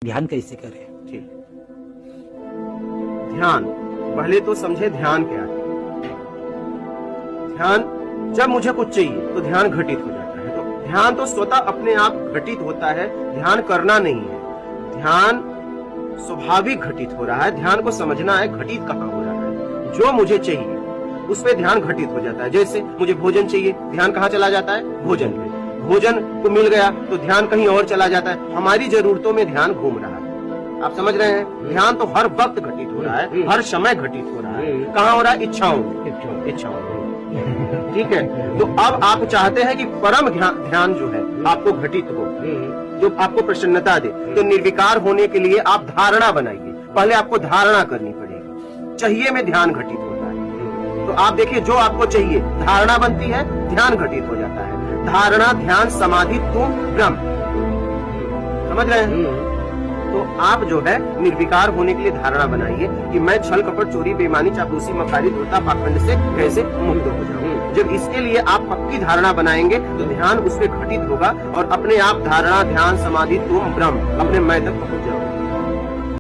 ध्यान कैसे करें? ठीक। ध्यान, पहले तो समझे ध्यान क्या है। ध्यान, जब मुझे कुछ चाहिए तो ध्यान घटित हो जाता है। तो ध्यान तो स्वतः अपने आप घटित होता है, ध्यान करना नहीं है। ध्यान स्वाभाविक घटित हो रहा है। ध्यान को समझना है घटित कहाँ हो रहा है। जो मुझे चाहिए उस पे ध्यान घटित हो जाता है। जैसे मुझे भोजन चाहिए, ध्यान कहाँ चला जाता है? भोजन पे। भोजन को मिल गया तो ध्यान कहीं और चला जाता है। हमारी जरूरतों में ध्यान घूम रहा है। आप समझ रहे हैं? ध्यान तो हर वक्त घटित हो रहा है, हर समय घटित हो रहा है। कहाँ हो रहा है? इच्छाओं में। ठीक है। तो अब आप चाहते हैं कि परम ध्यान जो है आपको घटित हो, जो आपको प्रसन्नता दे, तो निर्विकार होने के लिए आप धारणा बनाइए। पहले आपको धारणा करनी पड़ेगी। चाहिए में ध्यान घटित होता है। तो आप देखिए, जो आपको चाहिए धारणा बनती है, ध्यान घटित हो जाता है। धारणा, ध्यान, समाधि, तुम ब्रह्म। समझ रहे हैं? तो आप जो है निर्विकार होने के लिए धारणा बनाइए कि मैं छल, कपट, चोरी, बेईमानी, चापलूसी, मक्कारी, धोखा, पाखंड से कैसे मुक्त हो जाऊं। जब इसके लिए आप पक्की धारणा बनाएंगे तो ध्यान उसमें घटित होगा और अपने आप धारणा, ध्यान, समाधि, तुम ब्रह्म अपने मैं तक पहुंच जाओगे।